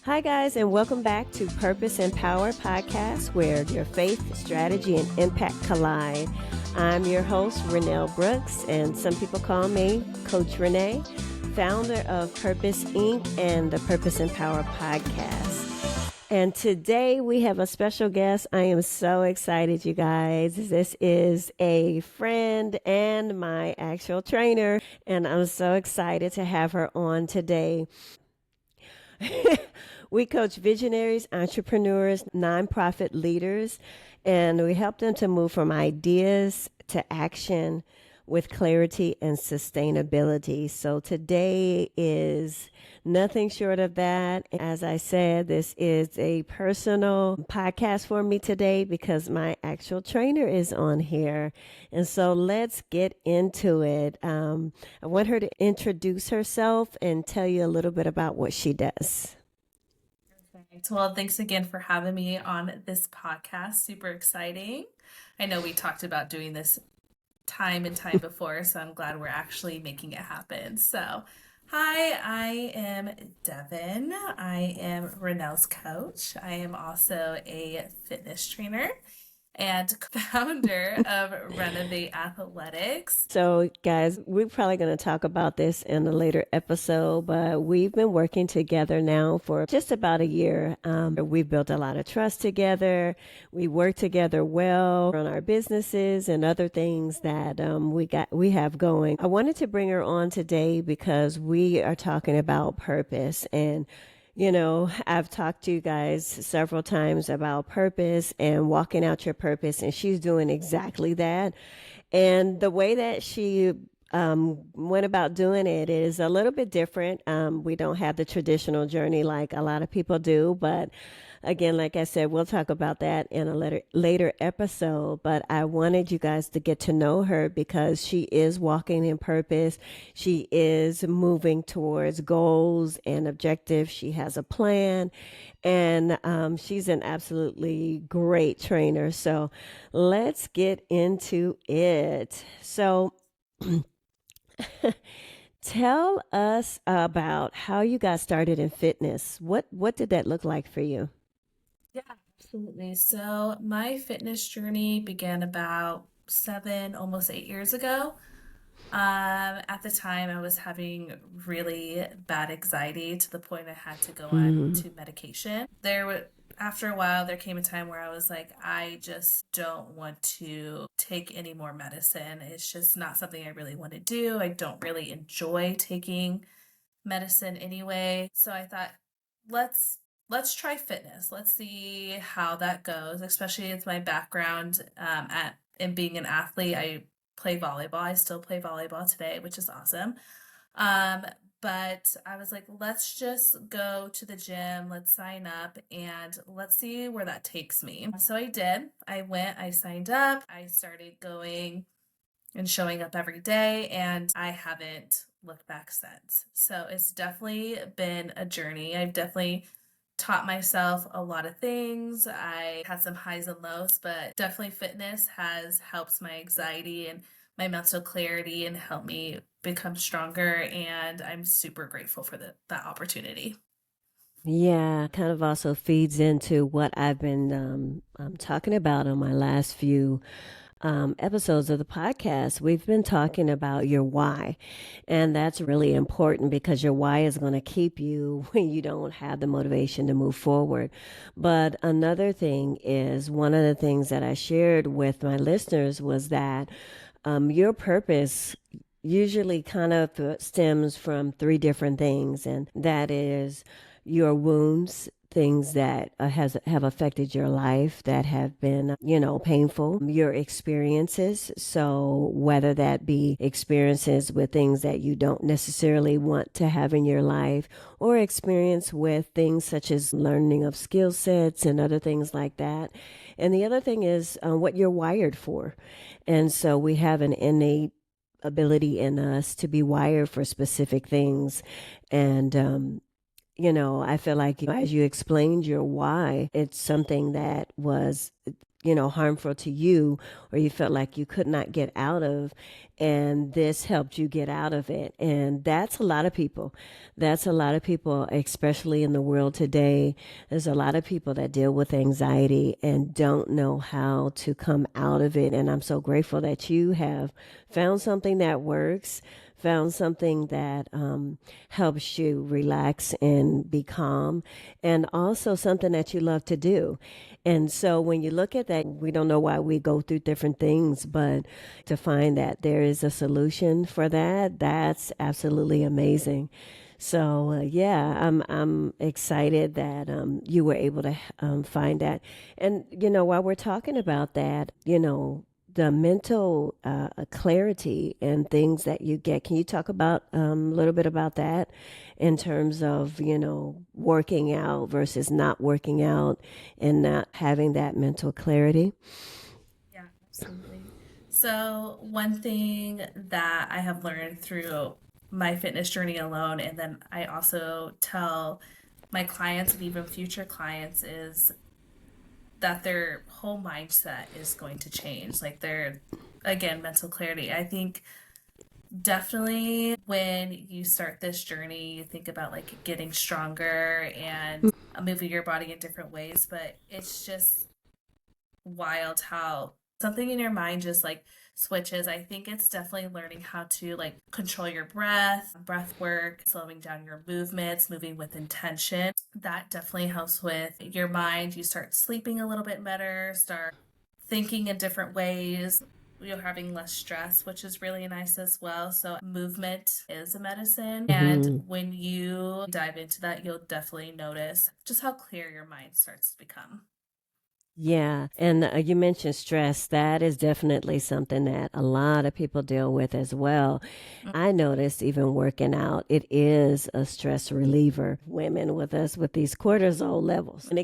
Hi, guys, and welcome back to Purpose and Power podcast, where your faith, strategy, and impact collide. I'm your host, Renelle Brooks, and some people call me Coach Renee, founder of Purpose Inc. and the Purpose and Power podcast. And today we have a special guest. I am so excited, you guys. This is a friend and my actual trainer, and I'm so excited to have her on today. We coach visionaries, entrepreneurs, nonprofit leaders, and we help them to move from ideas to action with clarity and sustainability. So today is nothing short of that. As I said, this is a personal podcast for me today because my actual trainer is on here. And so let's get into it. I want her to introduce herself and tell you a little bit about what she does. Perfect. Well, thanks again for having me on this podcast. Super exciting. I know we talked about doing this time and time before, so I'm glad we're actually making it happen. So, hi, I am Devin. I am Renelle's coach. I am also a fitness trainer and founder of Renovate Athletics. So, guys, we're probably going to talk about this in a later episode, but we've been working together now for just about a year. We've built a lot of trust together. We work together well on our businesses and other things that we have going. I wanted to bring her on today because we are talking about purpose. And I've talked to you guys several times about purpose and walking out your purpose, and she's doing exactly that. And the way that she went about doing it is a little bit different. We don't have the traditional journey like a lot of people do, but again, like I said, we'll talk about that in a later episode. But I wanted you guys to get to know her because she is walking in purpose. She is moving towards goals and objectives. She has a plan, and she's an absolutely great trainer. So let's get into it. So tell us about how you got started in fitness. What did that look like for you? Yeah, absolutely. So, my fitness journey began about 7, almost 8 years ago. At the time, I was having really bad anxiety to the point I had to go on Mm, to medication. After a while, there came a time where I was like, I just don't want to take any more medicine. It's just not something I really want to do. I don't really enjoy taking medicine anyway. So I thought, let's try fitness. Let's see how that goes, especially with my background at in being an athlete. I play volleyball. I still play volleyball today, which is awesome. Um, but I was like, let's just go to the gym, let's sign up, and let's see where that takes me. So I did. I went, I signed up, I started going and showing up every day, and I haven't looked back since. So it's definitely been a journey. I've definitely taught myself a lot of things. I had some highs and lows, but definitely fitness has helped my anxiety and my mental clarity and helped me become stronger. And I'm super grateful for that opportunity. yeah, kind of also feeds into what I've been talking about on my last few episodes of the podcast. We've been talking about your why, and that's really important because your why is going to keep you when you don't have the motivation to move forward. But another thing is one of the things that I shared with my listeners was that your purpose usually kind of stems from three different things, and that is your wounds, things that have affected your life that have been, painful, your experiences. So whether that be experiences with things that you don't necessarily want to have in your life, or experience with things such as learning of skill sets and other things like that. And the other thing is what you're wired for. And so we have an innate ability in us to be wired for specific things. And I feel like as you explained your why, it's something that was harmful to you, or you felt like you could not get out of, and this helped you get out of it. And that's a lot of people. That's a lot of people, especially in the world today. There's a lot of people that deal with anxiety and don't know how to come out of it. And I'm so grateful that you have found something that works, found something that helps you relax and be calm, and also something that you love to do. And so when you look at that, we don't know why we go through different things, but to find that there is a solution for that, that's absolutely amazing. So yeah, I'm excited that you were able to find that. And while we're talking about that, the mental clarity and things that you get. Can you talk about a little bit about that in terms of working out versus not working out and not having that mental clarity? Yeah, absolutely. So, one thing that I have learned through my fitness journey alone, and then I also tell my clients and even future clients, is that their whole mindset is going to change. Like their, again, mental clarity. I think definitely when you start this journey, you think about like getting stronger and moving your body in different ways, but it's just wild how something in your mind just like switches. I think it's definitely learning how to like control your breath work, slowing down your movements, moving with intention. That definitely helps with your mind. You start sleeping a little bit better, start thinking in different ways. You're having less stress, which is really nice as well. So, movement is a medicine. And Hmm. when you dive into that, you'll definitely notice just how clear your mind starts to become. Yeah. And you mentioned stress. That is definitely something that a lot of people deal with as well. I noticed even working out, it is a stress reliever. Women with us with these cortisol levels and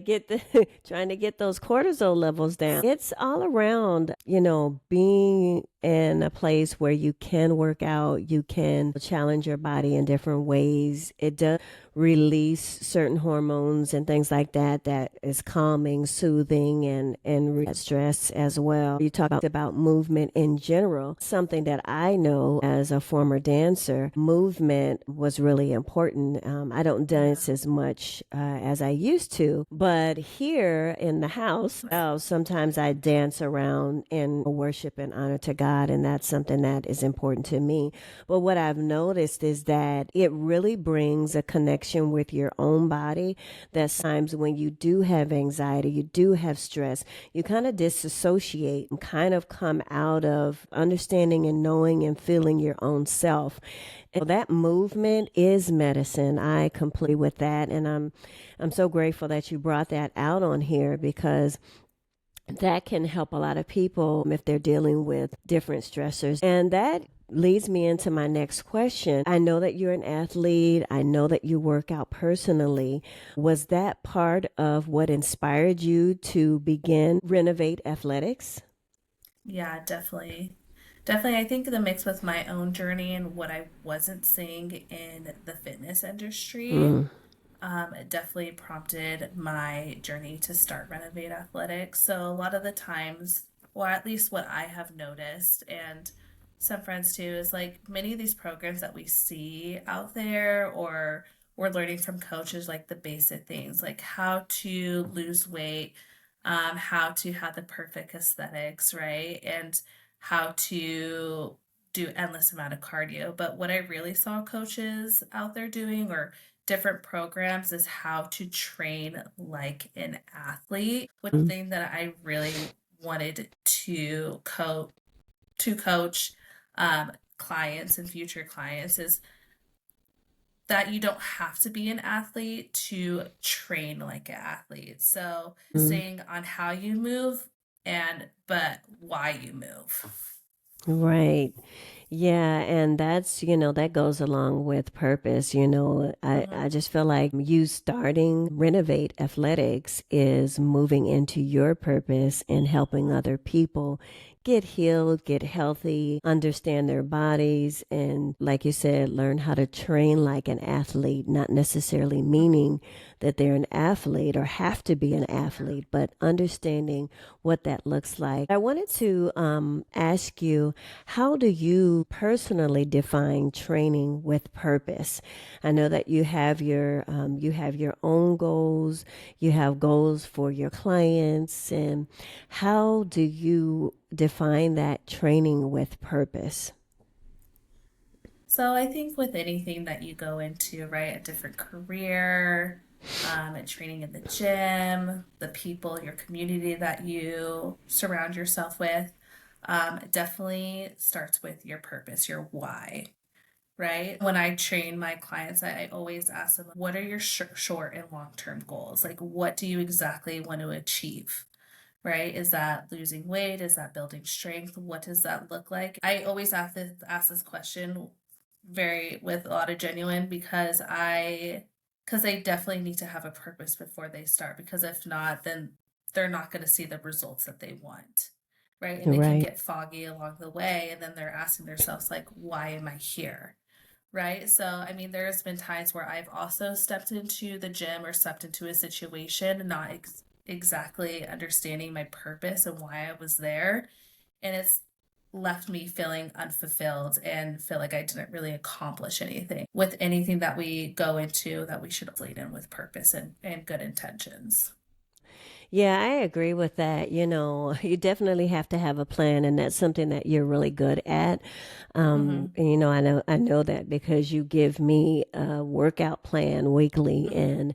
trying to get those cortisol levels down. It's all around, being in a place where you can work out, you can challenge your body in different ways. It does release certain hormones and things like that that is calming, soothing, and stress as well. You talk about movement in general. Something that I know as a former dancer, movement was really important. I don't Yeah. dance as much as I used to, but here in the house, sometimes I dance around in worship and honor to God, and that's something that is important to me. But what I've noticed is that it really brings a connection with your own body. That sometimes when you do have anxiety, you do have stress, you kind of disassociate and kind of come out of understanding and knowing and feeling your own self. And that movement is medicine. I completely with that, and I'm so grateful that you brought that out on here because that can help a lot of people if they're dealing with different stressors. And that leads me into my next question. I know that you're an athlete. I know that you work out personally. Was that part of what inspired you to begin Renovate Athletics? Yeah, definitely. Definitely, I think the mix with my own journey and what I wasn't seeing in the fitness industry, Mm. it definitely prompted my journey to start Renovate Athletics. So a lot of the times, or at least what I have noticed, and some friends too, is like many of these programs that we see out there, or we're learning from coaches, like the basic things, like how to lose weight, how to have the perfect aesthetics, right? And how to do endless amount of cardio. But what I really saw coaches out there doing, or different programs, is how to train like an athlete. Which thing that I really wanted to coach clients and future clients is that you don't have to be an athlete to train like an athlete. So Mm. focusing on how you move and but why you move. Right. Yeah, and that's, that goes along with purpose. I Hmm. just feel like you starting Renovate Athletics is moving into your purpose and helping other people get healed, get healthy, understand their bodies, and like you said, learn how to train like an athlete, not necessarily meaning that they're an athlete or have to be an Yeah. athlete, but understanding what that looks like. I wanted to ask you, how do you personally define training with purpose? I know that you have your own goals, you have goals for your clients, and how do you define that training with purpose? So I think with anything that you go into, right, a different career, and training in the gym, the people, your community that you surround yourself with, it definitely starts with your purpose, your why, right? When I train my clients, I always ask them, what are your short and long-term goals? Like, what do you exactly want to achieve? Right? Is that losing weight? Is that building strength? What does that look like? I always ask this question very with a lot of genuine because they definitely need to have a purpose before they start because if not, then they're not going to see the results that they want. Right? And it can Right. get foggy along the way and then they're asking themselves like, why am I here? Right? So, I mean, there's been times where I've also stepped into the gym or stepped into a situation not exactly understanding my purpose and why I was there. And it's left me feeling unfulfilled and feel like I didn't really accomplish anything with anything that we go into that we should lead in with purpose and good intentions. Yeah, I agree with that. You definitely have to have a plan, and that's something that you're really good at. Mm-hmm. And I know that because you give me a workout plan weekly, Mm-hmm.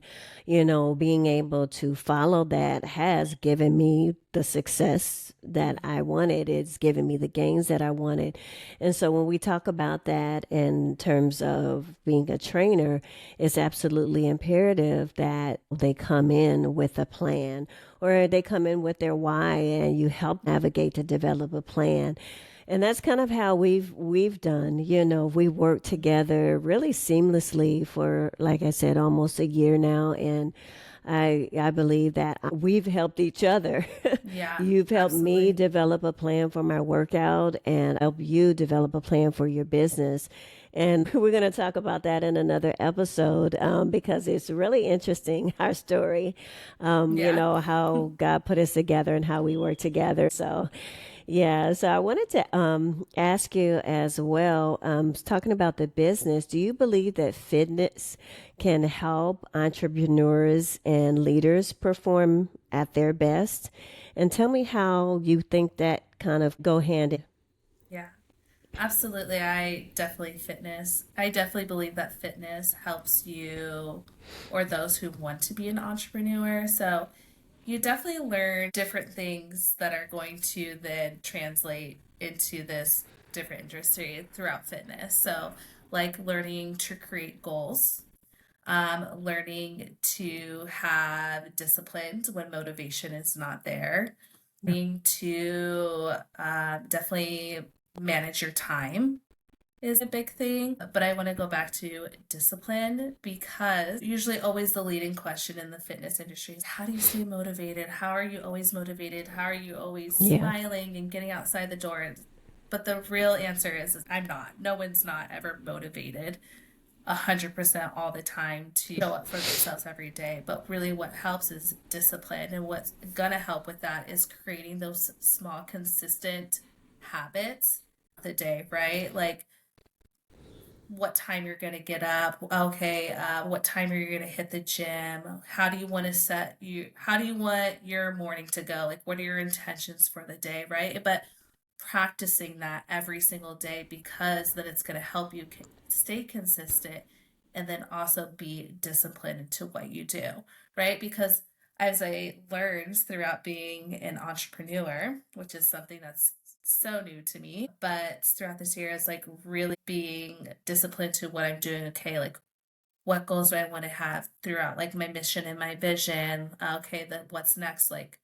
and being able to follow that has given me the success that I wanted. It's given me the gains that I wanted. And so when we talk about that in terms of being a trainer, it's absolutely imperative that they come in with a plan or they come in with their why and you help navigate to develop a plan. And that's kind of how we've done. We worked together really seamlessly for, like I said, almost a year now, and I believe that we've helped each other. Yeah, You've helped me absolutely. develop a plan for my workout, and help you develop a plan for your business. And we're going to talk about that in another episode because it's really interesting, our story, Yeah. how God put us together and how we work together. So, yeah, so I wanted to ask you as well, talking about the business, do you believe that fitness can help entrepreneurs and leaders perform at their best? And tell me how you think that kind of go hand in. Yeah. Absolutely. I definitely believe that fitness helps you or those who want to be an entrepreneur. So you definitely learn different things that are going to then translate into this different industry throughout fitness. So, like learning to create goals, learning to have discipline when motivation is not there, learning to definitely manage your time is a big thing. But I want to go back to discipline because usually always the leading question in the fitness industry is how do you stay motivated? How are you always motivated? How are you always Yeah. smiling and getting outside the door? But the real answer is I'm not. No one's not ever motivated 100% all the time to show up for themselves every day. But really, what helps is discipline. And what's going to help with that is creating those small, consistent habits the day, right? Like what time you're going to get up. Okay, what time are you going to hit the gym? How do you want your morning to go? Like, what are your intentions for the day, right? But practicing that every single day because then it's going to help you stay consistent and then also be disciplined into what you do, right? Because as I learned throughout being an entrepreneur, which is something that's so new to me, but throughout this year is like really being disciplined to what I'm doing. Okay, like what goals do I want to have throughout, like my mission and my vision? Okay, then what's next? Like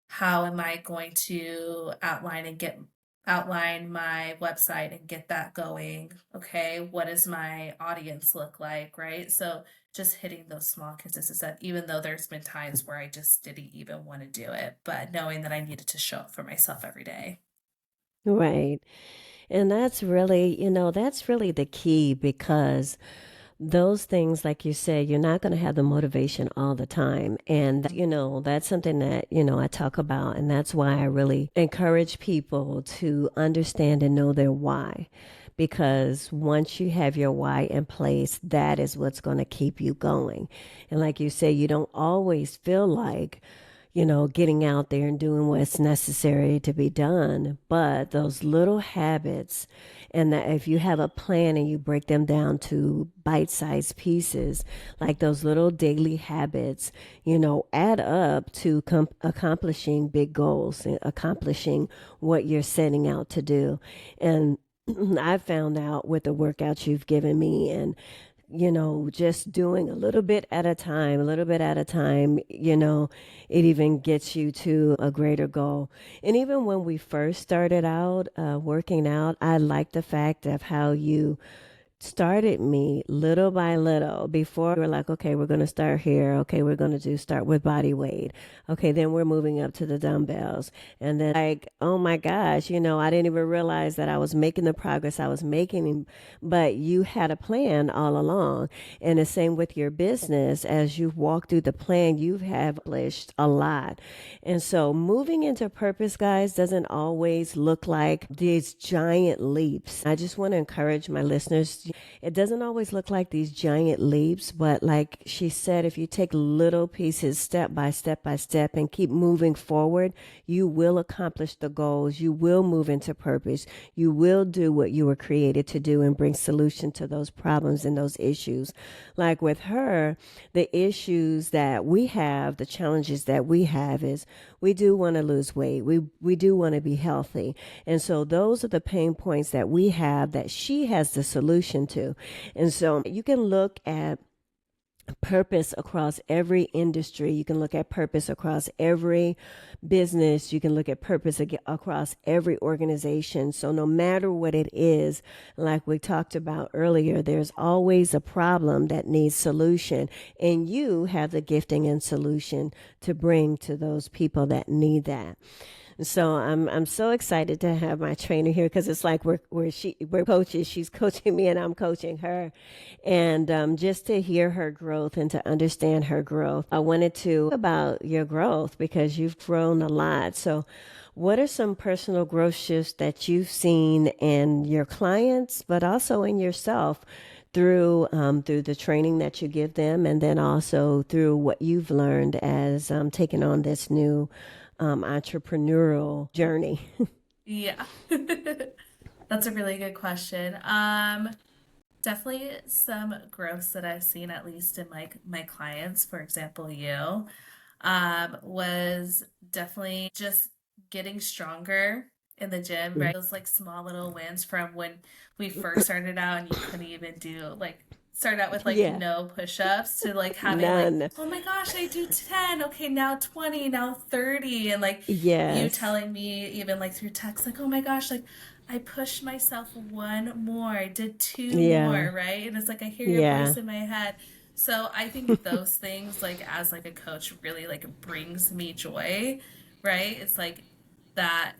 how am I going to outline and get outline my website and get that going. Okay, what does my audience look like, right? So just hitting those small consistent steps, even though there's been times where I just didn't even want to do it, but knowing that I needed to show up for myself every day. Right. And that's really the key because those things, like you said, you're not going to have the motivation all the time. And, that's something that, I talk about. And that's why I really encourage people to understand and know their why. Because once you have your why in place, that is what's going to keep you going. And like you say, you don't always feel like, getting out there and doing what's necessary to be done. But those little habits, and that if you have a plan and you break them down to bite sized pieces, like those little daily habits, add up to accomplishing big goals and accomplishing what you're setting out to do. And I found out with the workouts you've given me and just doing a little bit at a time, a little bit at a time, it even gets you to a greater goal. And even when we first started out working out, I like the fact of how you started me little by little. Before we were like, okay, we're going to start here. Okay, we're going to start with body weight. Okay, then we're moving up to the dumbbells. And then like, oh my gosh, I didn't even realize that I was making the progress I was making, but you had a plan all along. And the same with your business. As you walk through the plan, you have accomplished a lot. And so moving into purpose, guys, doesn't always look like these giant leaps. I just want to encourage my listeners. It doesn't always look like these giant leaps, but like she said, if you take little pieces step by step and keep moving forward, you will accomplish the goals. You will move into purpose. You will do what you were created to do and bring solution to those problems and those issues. Like with her, the issues that we have, the challenges that we have is we do want to lose weight. We do want to be healthy. And so those are the pain points that we have that she has the solution to. And so you can look at purpose across every industry. You can look at purpose across every business. You can look at purpose across every organization. So no matter what it is, like we talked about earlier, there's always a problem that needs solution. And you have the gifting and solution to bring to those people that need that. So I'm so excited to have my trainer here because it's like we're coaches. She's coaching me and I'm coaching her, and just to hear her growth and to understand her growth, I wanted to about your growth because you've grown a lot. So, what are some personal growth shifts that you've seen in your clients, but also in yourself? Through the training that you give them, and then also through what you've learned as taking on this new entrepreneurial journey. Yeah. That's a really good question. Definitely some growths that I've seen, at least in my clients, for example, you, was definitely just getting stronger in the gym, right? Those like small little wins from when we first started out and you couldn't even do like start out with like Yeah, no push-ups to like having like, none. oh my gosh, I do 10, okay, now 20, now 30, and like you Yes. telling me even like through text like, oh my gosh, like I pushed myself one more, I did two Yeah. more, right? And it's like I hear your Yeah. voice in my head. So I think those things like as like a coach really like brings me joy, right? It's like that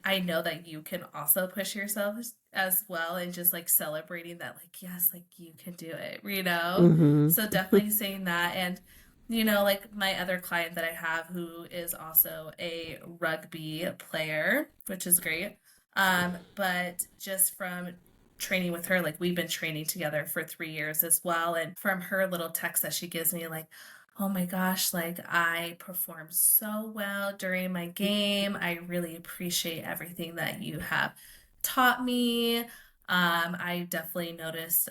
I know that you can also push yourself as well, and just like celebrating that like yes, like you can do it, you know? Mm-hmm. So definitely saying that. And like my other client that I have who is also a rugby player, which is great. But just from training with her, like we've been training together for 3 years as well. And from her little text that she gives me, like, oh my gosh, like I performed so well during my game. I really appreciate everything that you have taught me. I definitely noticed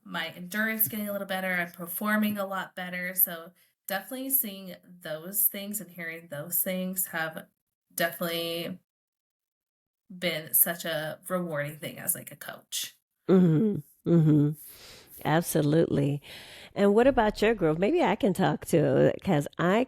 my endurance getting a little better. I'm performing a lot better. So definitely seeing those things and hearing those things have definitely been such a rewarding thing as like a coach. Mm-hmm. Mm-hmm. Absolutely. And what about your growth? Maybe I can talk to because I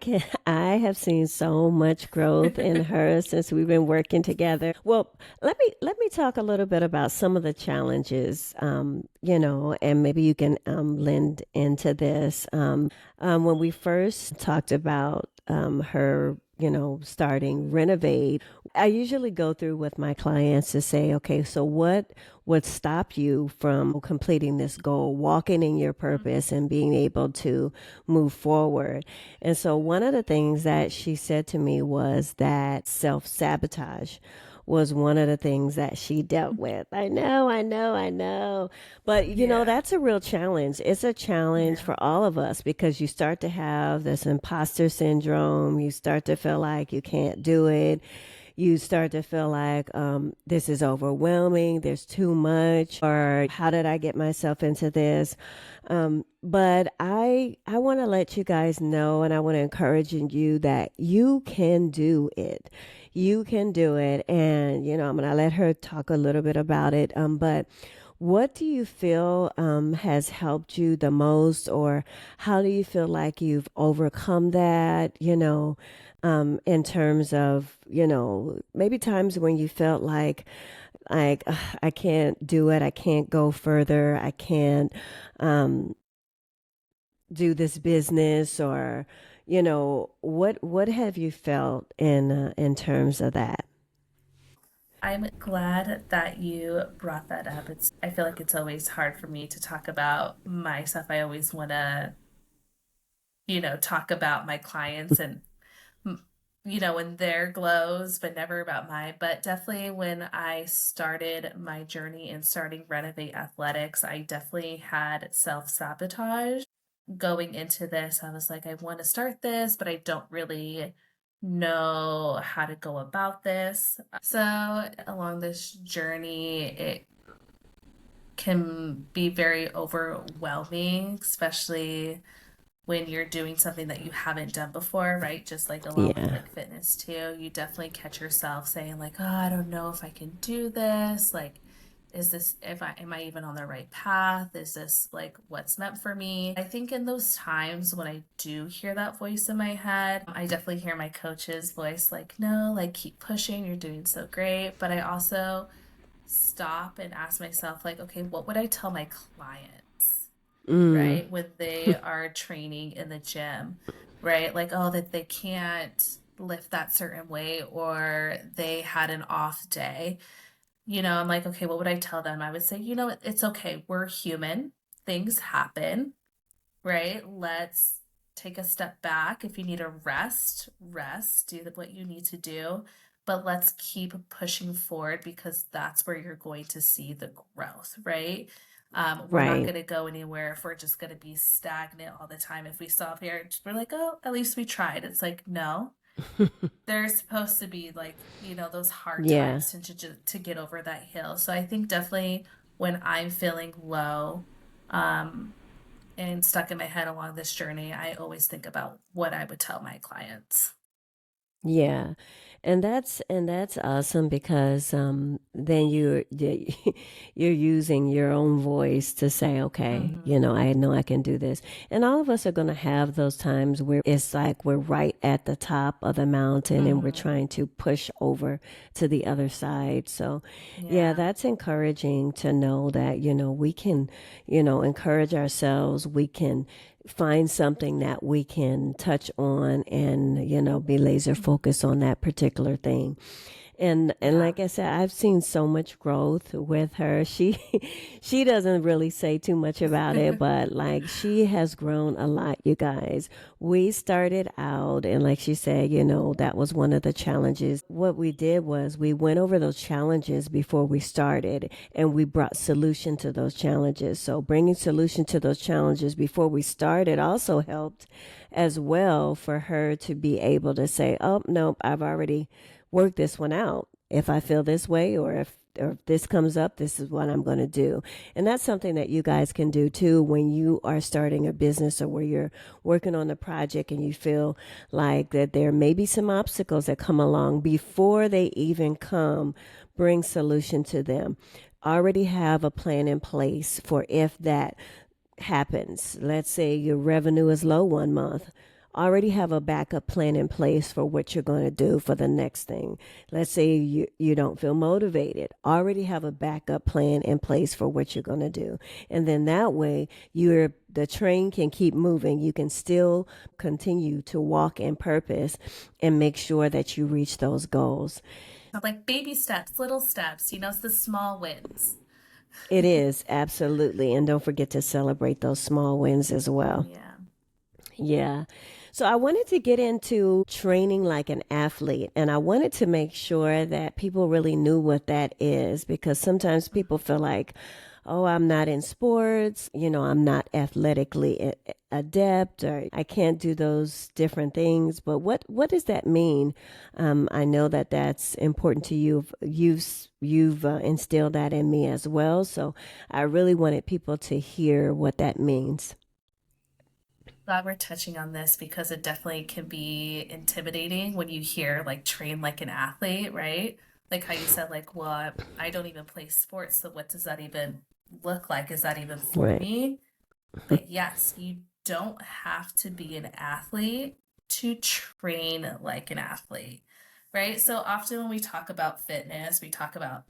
have seen so much growth in her since we've been working together. Well, let me talk a little bit about some of the challenges, and maybe you can lend into this. When we first talked about her, starting Renovate, I usually go through with my clients to say, okay, so what would stop you from completing this goal, walking in your purpose and being able to move forward? And so one of the things that she said to me was that self-sabotage was one of the things that she dealt with. I know, I know, I know. But, Yeah. that's a real challenge. It's a challenge Yeah. for all of us because you start to have this imposter syndrome. You start to feel like you can't do it. You start to feel like this is overwhelming, there's too much, or how did I get myself into this? But I want to let you guys know, and I want to encourage you that you can do it. You can do it, and I'm gonna let her talk a little bit about it. But what do you feel has helped you the most, or how do you feel like you've overcome that? In terms of maybe times when you felt like "Ugh, I can't do it, I can't go further, I can't um, do this business, or what have you felt in terms of that? I'm glad that you brought that up. I feel like it's always hard for me to talk about myself. I always want to, talk about my clients and, mm, when their glows, but never about mine. But definitely when I started my journey in starting Renovate Athletics, I definitely had self-sabotage going into this. I was like, I want to start this, but I don't really know how to go about this. So, along this journey, it can be very overwhelming, especially when you're doing something that you haven't done before, right? Just like along with Yeah, like fitness too, you definitely catch yourself saying like, "Oh, I don't know if I can do this." Like, is this if I am I even on the right path? Is this like what's meant for me? I think in those times when I do hear that voice in my head, I definitely hear my coach's voice like, "No, like keep pushing, you're doing so great." But I also stop and ask myself like, "Okay, what would I tell my clients?" mm, Right? When they are training in the gym, right? Like, oh, that they can't lift that certain weight or they had an off day. I'm like, okay, what would I tell them? I would say, it's okay. We're human. Things happen, right? Let's take a step back. If you need a rest, rest, do what you need to do. But let's keep pushing forward because that's where you're going to see the growth, right? We're not right. going to go anywhere if we're just going to be stagnant all the time. If we stop here, we're like, oh, at least we tried. It's like, no, there's supposed to be like, those hard Yeah. times to get over that hill. So I think definitely when I'm feeling low, um, and stuck in my head along this journey, I always think about what I would tell my clients. Yeah. And that's awesome because then you're using your own voice to say, okay, Hmm. I know I can do this. And all of us are going to have those times where it's like we're right at the top of the mountain and we're Hmm. trying to push over to the other side. So, yeah, Yeah. that's encouraging to know that, we can, encourage ourselves. We can find something that we can touch on and be laser focused on that particular thing. And Yeah. like I said, I've seen so much growth with her. She she doesn't really say too much about it, but like she has grown a lot, you guys. We started out and like she said, that was one of the challenges. What we did was we went over those challenges before we started and we brought solution to those challenges. So bringing solution to those challenges before we started also helped as well for her to be able to say, "Oh, nope, I've already work this one out. If I feel this way or if this comes up, this is what I'm going to do." And that's something that you guys can do too when you are starting a business or where you're working on a project and you feel like that there may be some obstacles that come along before they even come. Bring solution to them. Already have a plan in place for if that happens, let's say your revenue is low one month, already have a backup plan in place for what you're going to do for the next thing. Let's say you don't feel motivated, already have a backup plan in place for what you're going to do. And then that way, the train can keep moving. You can still continue to walk in purpose and make sure that you reach those goals. Like baby steps, little steps, it's the small wins. It is, absolutely. And don't forget to celebrate those small wins as well. Yeah. Yeah. So I wanted to get into training like an athlete, and I wanted to make sure that people really knew what that is because sometimes people feel like, oh, I'm not in sports, I'm not athletically adept, or I can't do those different things. But what does that mean? I know that that's important to you. You've instilled that in me as well. So I really wanted people to hear what that means. Glad we're touching on this because it definitely can be intimidating when you hear like train like an athlete, right? Like how you said, like, well, I don't even play sports, so what does that even look like? Is that even for Right. me? But yes, you don't have to be an athlete to train like an athlete, right? So often when we talk about fitness, we talk about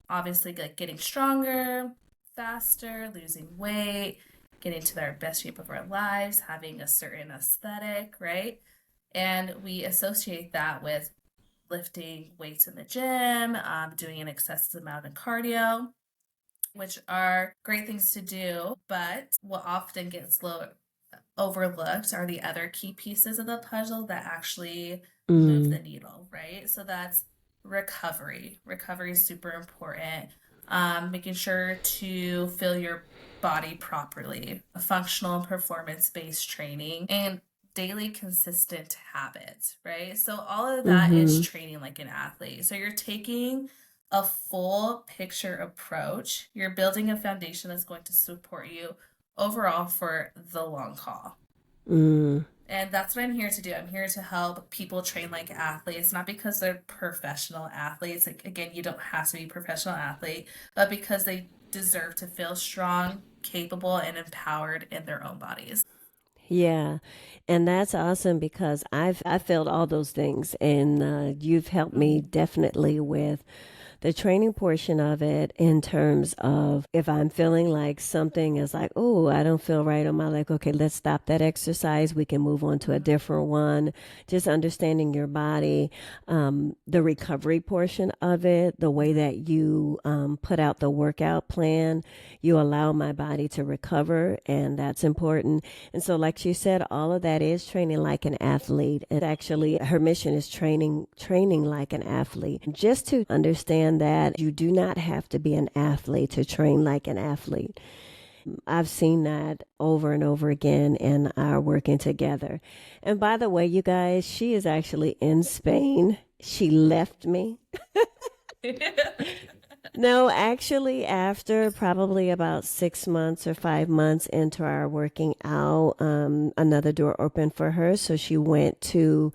obviously like getting stronger, faster, losing weight, getting to our best shape of our lives, having a certain aesthetic, right? And we associate that with lifting weights in the gym, doing an excessive amount of cardio, which are great things to do. But what often gets overlooked are the other key pieces of the puzzle that actually move the Mm, needle, right? So that's recovery. Recovery is super important. Making sure to fill your body properly, a functional and performance based training, and daily consistent habits, right? So all of that is mm-hmm. training like an athlete. So you're taking a full picture approach. You're building a foundation that's going to support you overall for the long haul. Mm. And that's what I'm here to do. I'm here to help people train like athletes, not because they're professional athletes. Like again, you don't have to be a professional athlete, but because they deserve to feel strong, capable, and empowered in their own bodies. Yeah, and that's awesome because I felt all those things, and you've helped me Mm-hmm. definitely with the training portion of it in terms of if I'm feeling like something is like, oh, I don't feel right on my leg. Okay, let's stop that exercise. We can move on to a different one. Just understanding your body, the recovery portion of it, the way Yeah. that you put out the workout plan, you allow my body to recover, and that's important. And so, like she said, all of that is training like an athlete. And actually, her mission is training like an athlete. Just to understand that you do not have to be an athlete to train like an athlete. I've seen that over and over again in our working together. And by the way, you guys, she is actually in Spain. She left me. No, actually, after probably about 6 months or 5 months into our working out, another door opened for her. So she went to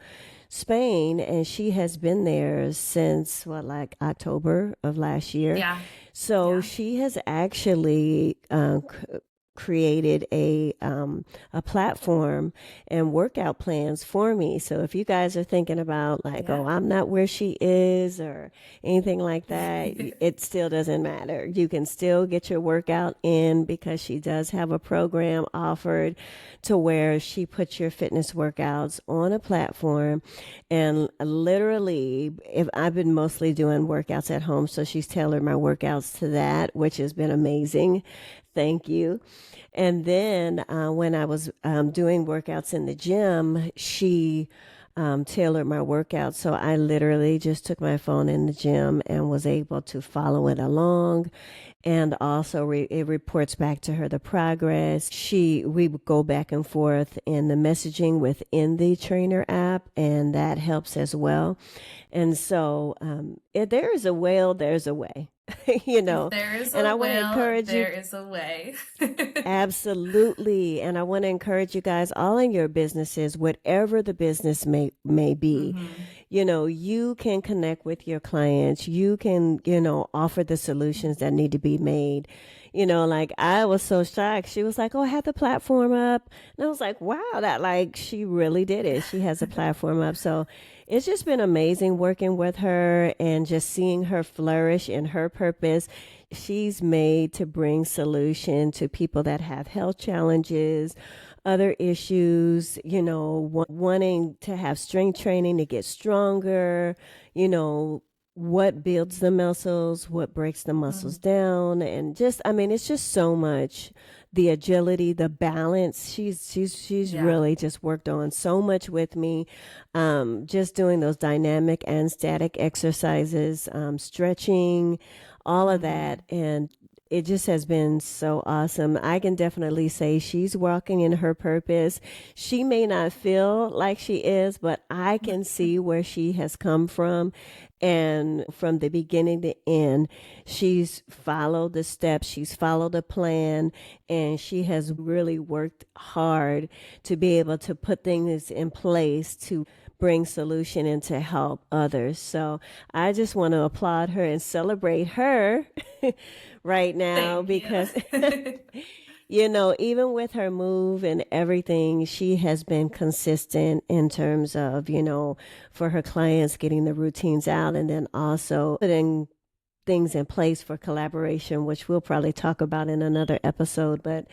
Spain and she has been there since what, like October of last year. Yeah. So Yeah. she has actually created a platform and workout plans for me. So if you guys are thinking about like, oh, Yeah. I'm not where she is or anything like that, it still doesn't matter. You can still get your workout in because she does have a program offered to where she puts your fitness workouts on a platform. And literally, if I've been mostly doing workouts at home, so she's tailored my workouts to that, which has been amazing. Thank you. And then when I was doing workouts in the gym, she tailored my workouts. So I literally just took my phone in the gym and was able to follow it along. And also, it reports back to her the progress. We would go back and forth in the messaging within the trainer app, and that helps as well. And so, if there is a will, there's a way, you If know. there is And a I want to will, encourage you. there is a way. Absolutely. And I want to encourage you guys all in your businesses, whatever the business may be. Mm-hmm. you can connect with your clients. You can, offer the solutions that need to be made. Like I was so shocked. She was like, "Oh, I had the platform up." And I was like, "Wow, that like she really did it. She has a platform up." So it's just been amazing working with her and just seeing her flourish in her purpose. She's made to bring solution to people that have health challenges, other issues, wanting to have strength training to get stronger, you know, what builds the muscles, what breaks the muscles Mhm. down, and just, I mean, it's just so much. The agility, the balance. She's Yeah. really just worked on so much with me. Just doing those dynamic and static exercises, stretching, all of Hmm. that, and it just has been so awesome. I can definitely say she's walking in her purpose. She may not feel like she is, but I can see where she has come from. And from the beginning to end, she's followed the steps, she's followed a plan, and she has really worked hard to be able to put things in place to bring solution and to help others. So I just want to applaud her and celebrate her right now Thank you. because even with her move and everything, she has been consistent in terms of, for her clients getting the routines out and then also putting things in place for collaboration, which we'll probably talk about in another episode. But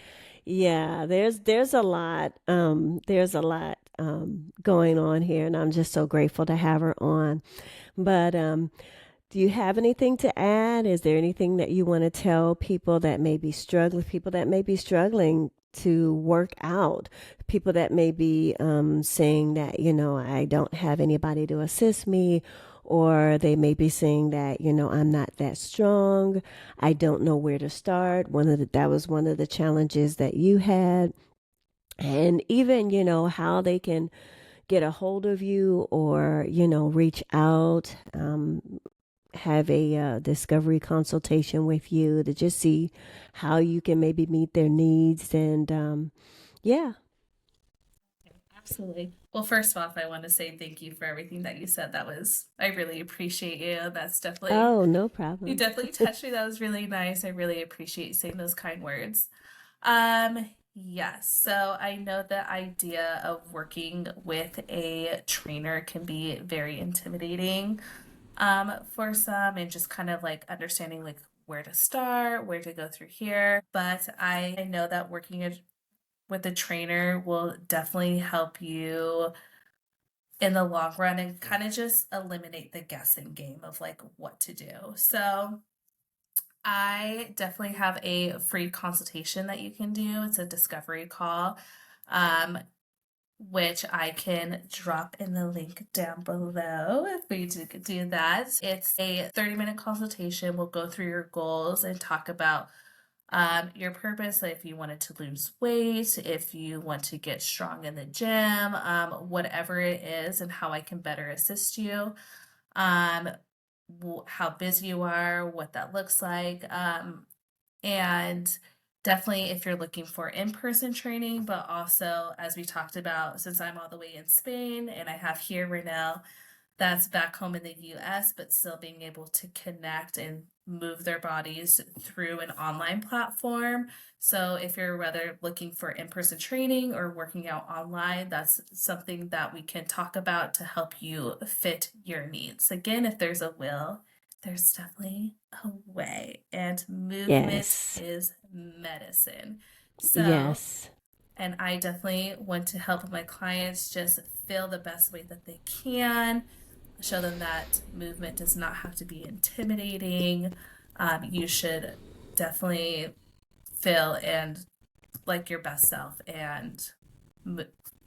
yeah, there's a lot going on here, and I'm just so grateful to have her on. But do you have anything to add? Is there anything that you want to tell people that may be struggling to work out, people that may be saying that, I don't have anybody to assist me, or they may be saying that, I'm not that strong. I don't know where to start. That was one of the challenges that you had. And even, how they can get a hold of you or, reach out. Have a discovery consultation with you to just see how you can maybe meet their needs. And yeah. Absolutely. Well, first off, I want to say thank you for everything that you said. I really appreciate you. Oh, no You problem. definitely touched me. That was really nice. I really appreciate saying those kind words. Yes. So I know the idea of working with a trainer can be very intimidating, for some, and just kind of like understanding like where to start, where to go through here. But I know that with a trainer will definitely help you in the long run and kind of just eliminate the guessing game of like what to do. So I definitely have a free consultation that you can do. It's a discovery call, um, which I can drop in the link down below for you to do that. It's a 30-minute consultation. We'll go through your goals and talk about your purpose, like if you wanted to lose weight, if you want to get strong in the gym, whatever it is, and how I can better assist you. Um, how busy you are, what that looks like, and definitely if you're looking for in-person training, but also as we talked about, since I'm all the way in Spain and I have here right now that's back home in the US, but still being able to connect and move their bodies through an online platform. So, if you're rather looking for in person training or working out online, that's something that we can talk about to help you fit your needs. Again, if there's a will, there's definitely a way, and movement Yes. is medicine. So, Yes. and I definitely want to help my clients just feel the best way that they can, show them that movement does not have to be intimidating. You should definitely feel and like your best self and m-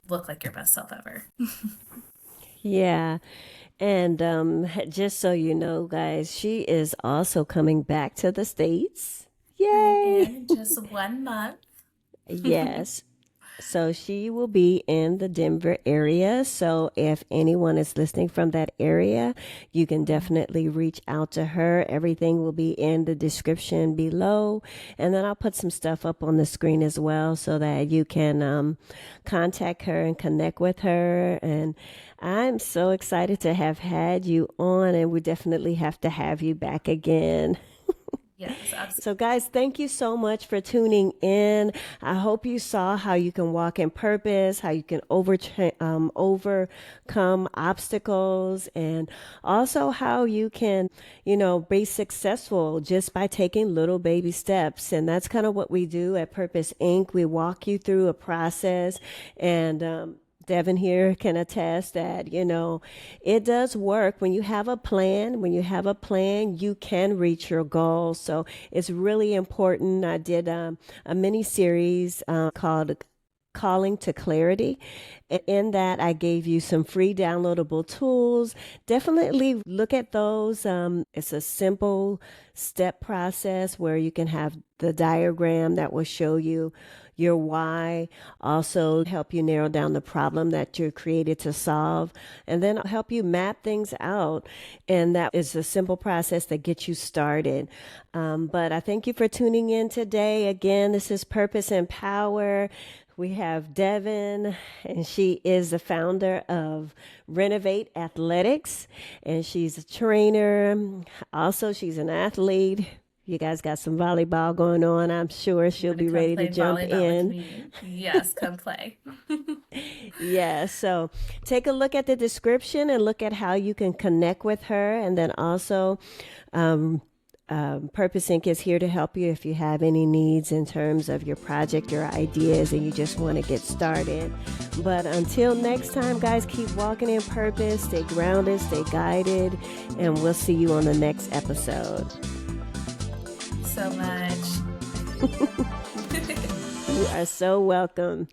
look like your best self ever. Yeah. And just so you know, guys, she is also coming back to the States. I Yay. am in just 1 month. Yes. So she will be in the Denver area. So if anyone is listening from that area, you can Mhm. definitely reach out to her. Everything will be in the description below. And then I'll put some stuff up on the screen as well so that you can contact her and connect with her. And I'm so excited to have had you on, and we definitely have to have you back again. Yes, absolutely. So, guys, thank you so much for tuning in. I hope you saw how you can walk in purpose, how you can overcome obstacles, and also how you can, be successful just by taking little baby steps. And that's kind of what we do at Purpose Inc. We walk you through a process, and Devin here can attest that, it does work. When you have a plan, you can reach your goals. So it's really important. I did a mini series called Calling to Clarity. And in that, I gave you some free downloadable tools. Definitely look at those. It's a simple step process where you can have the diagram that will show you your why, also help you narrow down the problem that you're created to solve, and then help you map things out. And that is a simple process that gets you started. But I thank you for tuning in today. Again, this is Purpose and Power. We have Devin, and she is the founder of Renovate Athletics, and she's a trainer. Also, she's an athlete. You guys got some volleyball going on. I'm sure You she'll want to be come ready to play jump volleyball with in. me? Yes, come play. Yeah, so take a look at the description and look at how you can connect with her. And then also, um, Purpose Inc. is here to help you if you have any needs in terms of your project, your ideas, and you just want to get started. But until next time, guys, keep walking in purpose, stay grounded, stay guided, and we'll see you on the next episode. So much. You are so welcome.